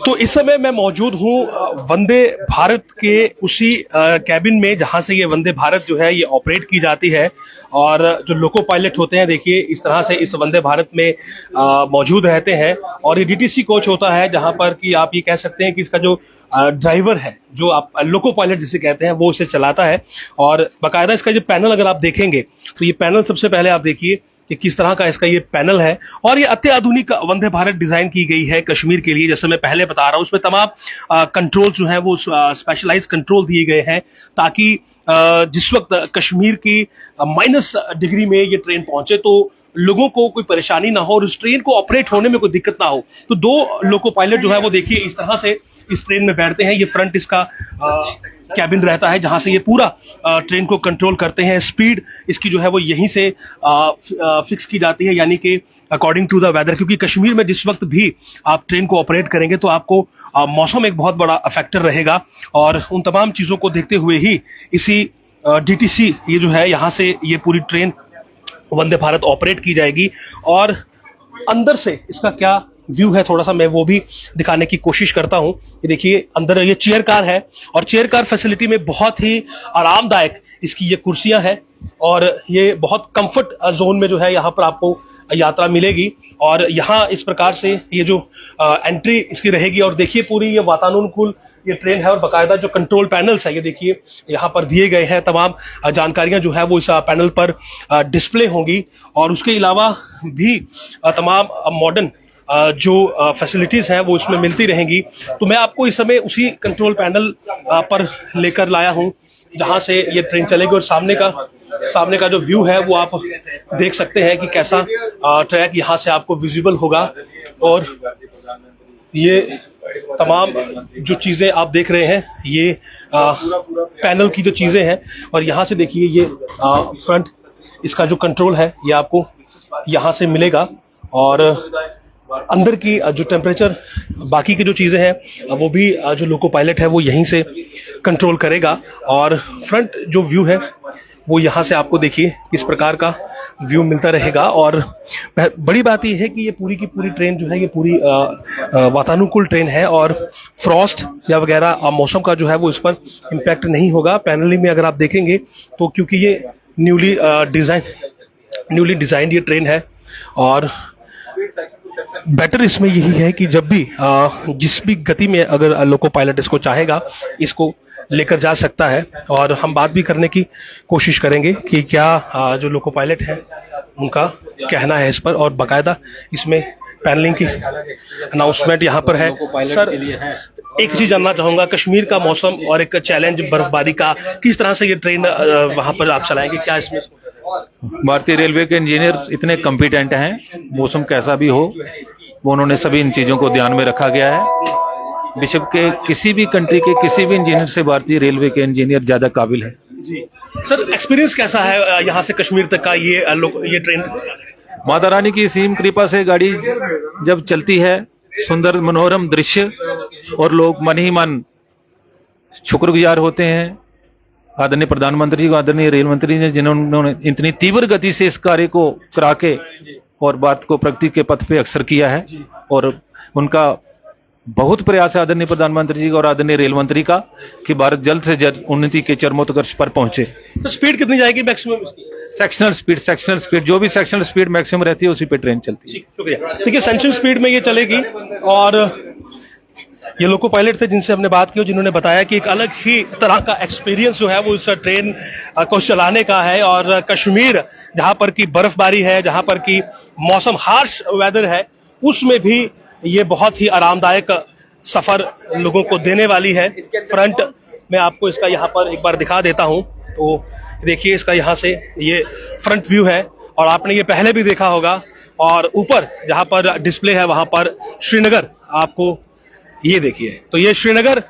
तो इस समय मैं मौजूद हूँ वंदे भारत के उसी कैबिन में जहां से ये वंदे भारत जो है ये ऑपरेट की जाती है। और जो लोको पायलट होते हैं, देखिए इस तरह से इस वंदे भारत में मौजूद रहते हैं। और ये डीटीसी कोच होता है जहां पर कि आप ये कह सकते हैं कि इसका जो ड्राइवर है, जो आप लोको पायलट जिसे कहते हैं, वो इसे चलाता है। और बाकायदा इसका जो पैनल अगर आप देखेंगे तो ये पैनल सबसे पहले आप देखिए कि किस तरह का इसका ये पैनल है। और ये अत्याधुनिक वंदे भारत डिजाइन की गई है कश्मीर के लिए। जैसे मैं पहले बता रहा हूं, उसमें तमाम कंट्रोल जो है वो स्पेशलाइज कंट्रोल दिए गए हैं, ताकि जिस वक्त कश्मीर की माइनस डिग्री में ये ट्रेन पहुंचे तो लोगों को कोई परेशानी ना हो और उस ट्रेन को ऑपरेट होने में कोई दिक्कत ना हो। तो दो लोको पायलट जो है वो देखिए इस तरह से इस ट्रेन में बैठते हैं। ये फ्रंट इसका कैबिन रहता है जहां से ये पूरा ट्रेन को कंट्रोल करते हैं। स्पीड इसकी जो है वो यहीं से फिक्स की जाती है, यानी कि अकॉर्डिंग टू द वेदर, क्योंकि कश्मीर में जिस वक्त भी आप ट्रेन को ऑपरेट करेंगे तो आपको मौसम एक बहुत बड़ा फैक्टर रहेगा। और उन तमाम चीजों को देखते हुए ही इसी डीटीसी ये जो है यहाँ से ये पूरी ट्रेन वंदे भारत ऑपरेट की जाएगी। और अंदर से इसका क्या व्यू है थोड़ा सा मैं वो भी दिखाने की कोशिश करता हूं। ये देखिए अंदर ये चेयर कार है और चेयर कार फैसिलिटी में बहुत ही आरामदायक इसकी ये कुर्सियां हैं और ये बहुत कंफर्ट जोन में जो है यहाँ पर आपको यात्रा मिलेगी। और यहाँ इस प्रकार से ये जो एंट्री इसकी रहेगी। और देखिए पूरी ये वातानुकूल ये ट्रेन है और बाकायदा जो कंट्रोल पैनल्स है ये देखिए यहाँ पर दिए गए हैं। तमाम जानकारियां जो है वो इस पैनल पर डिस्प्ले होंगी। और उसके अलावा भी तमाम मॉडर्न जो फैसिलिटीज हैं वो इसमें मिलती रहेंगी। तो मैं आपको इस समय उसी कंट्रोल पैनल पर लेकर लाया हूं जहां से ये ट्रेन चलेगी। और सामने का जो व्यू है वो आप देख सकते हैं कि कैसा ट्रैक यहां से आपको विजिबल होगा। और ये तमाम जो चीजें आप देख रहे हैं ये पैनल की जो चीजें हैं। और यहां से देखिए ये फ्रंट इसका जो कंट्रोल है ये आपको यहां से मिलेगा। और अंदर की जो टेम्परेचर बाकी की जो चीजें हैं वो भी जो लोको पायलट है वो यहीं से कंट्रोल करेगा। और फ्रंट जो व्यू है वो यहाँ से आपको देखिए इस प्रकार का व्यू मिलता रहेगा। और बड़ी बात यह है कि ये पूरी की पूरी ट्रेन जो है ये पूरी वातानुकूल ट्रेन है और फ्रॉस्ट या वगैरह मौसम का जो है वो इस पर इम्पैक्ट नहीं होगा। पैनलिंग में अगर आप देखेंगे तो क्योंकि ये न्यूली डिजाइंड ये ट्रेन है। और बेटर इसमें यही है कि जब भी जिस भी गति में अगर लोको पायलट इसको चाहेगा इसको लेकर जा सकता है। और हम बात भी करने की कोशिश करेंगे कि क्या जो लोको पायलट है उनका कहना है इस पर। और बाकायदा इसमें पैनलिंग की अनाउंसमेंट यहाँ पर है। सर एक चीज जानना चाहूंगा, कश्मीर का मौसम और एक चैलेंज बर्फबारी का, किस तरह से ये ट्रेन वहां पर आप चलाएंगे, क्या इसमें? भारतीय रेलवे के इंजीनियर इतने कॉम्पिटेंट हैं, मौसम कैसा भी हो वो उन्होंने सभी इन चीजों को ध्यान में रखा गया है। विश्व के किसी भी कंट्री के किसी भी इंजीनियर से भारतीय रेलवे के इंजीनियर ज्यादा काबिल है। जी सर, एक्सपीरियंस कैसा है यहाँ से कश्मीर तक का ये ट्रेन? माता रानी की सीम कृपा से गाड़ी जब चलती है, सुंदर मनोरम दृश्य और लोग मन ही मन शुक्रगुजार होते हैं आदरणीय प्रधानमंत्री जी को, आदरणीय रेल मंत्री जी, जिन्होंने इतनी तीव्र गति से इस कार्य को करा के और बात को प्रगति के पथ पे अक्सर किया है। और उनका बहुत प्रयास है आदरणीय प्रधानमंत्री जी का और आदरणीय रेल मंत्री का कि भारत जल्द से जल्द उन्नति के चरमोत्कर्ष पर पहुंचे। तो स्पीड कितनी जाएगी मैक्सिमम? सेक्शनल स्पीड जो भी सेक्शनल स्पीड मैक्सिमम रहती है उसी पे ट्रेन चलती है। शुक्रिया। देखिए सेक्शनल स्पीड में ये चलेगी। और ये लोको पायलट थे जिनसे हमने बात की, जिन्होंने बताया कि एक अलग ही तरह का एक्सपीरियंस जो है वो इस ट्रेन को चलाने का है। और कश्मीर जहां पर की बर्फबारी है, जहां पर की मौसम हार्श वेदर है, उसमें भी ये बहुत ही आरामदायक सफर लोगों को देने वाली है। फ्रंट में आपको इसका यहाँ पर एक बार दिखा देता हूं। तो देखिए इसका यहाँ से ये फ्रंट व्यू है और आपने ये पहले भी देखा होगा। और ऊपर जहां पर डिस्प्ले है वहां पर श्रीनगर आपको ये देखिए। तो ये श्रीनगर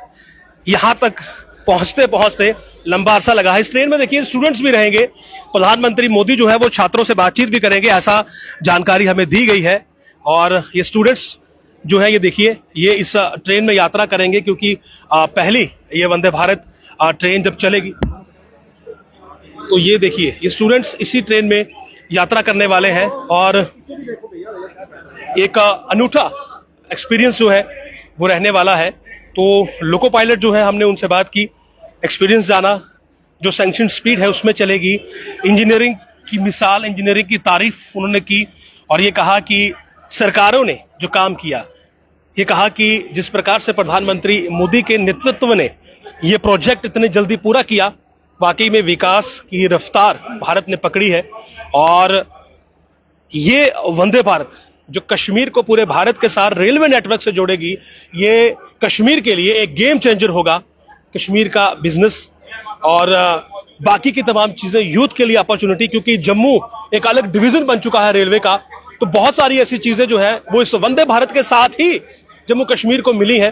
यहां तक पहुंचते पहुंचते लंबा अरसा लगा है। इस ट्रेन में देखिए स्टूडेंट्स भी रहेंगे। प्रधानमंत्री मोदी जो है वो छात्रों से बातचीत भी करेंगे, ऐसा जानकारी हमें दी गई है। और ये स्टूडेंट्स जो है ये देखिए ये इस ट्रेन में यात्रा करेंगे, क्योंकि पहली ये वंदे भारत ट्रेन जब चलेगी तो ये देखिए ये स्टूडेंट्स इसी ट्रेन में यात्रा करने वाले हैं। और एक अनूठा एक्सपीरियंस जो है वो रहने वाला है। तो लोको पायलट जो है हमने उनसे बात की, एक्सपीरियंस जाना, जो सैंक्शन स्पीड है उसमें चलेगी, इंजीनियरिंग की मिसाल, इंजीनियरिंग की तारीफ उन्होंने की और ये कहा कि सरकारों ने जो काम किया, ये कहा कि जिस प्रकार से प्रधानमंत्री मोदी के नेतृत्व ने ये प्रोजेक्ट इतने जल्दी पूरा किया, वाकई में विकास की रफ्तार भारत ने पकड़ी है। और ये वंदे भारत जो कश्मीर को पूरे भारत के साथ रेलवे नेटवर्क से जोड़ेगी, ये कश्मीर के लिए एक गेम चेंजर होगा। कश्मीर का बिजनेस और बाकी की तमाम चीजें, यूथ के लिए अपॉर्चुनिटी, क्योंकि जम्मू एक अलग डिवीजन बन चुका है रेलवे का, तो बहुत सारी ऐसी चीजें जो है वो इस वंदे भारत के साथ ही जम्मू कश्मीर को मिली है,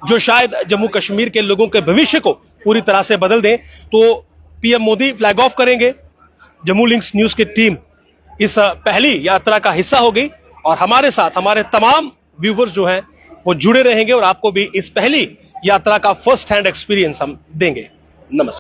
जो शायद जम्मू कश्मीर के लोगों के भविष्य को पूरी तरह से बदल दें। तो पीएम मोदी फ्लैग ऑफ करेंगे, जम्मू लिंक्स न्यूज की टीम इस पहली यात्रा का हिस्सा होगी और हमारे साथ हमारे तमाम व्यूवर्स जो हैं वो जुड़े रहेंगे और आपको भी इस पहली यात्रा का फर्स्ट हैंड एक्सपीरियंस हम देंगे। नमस्कार।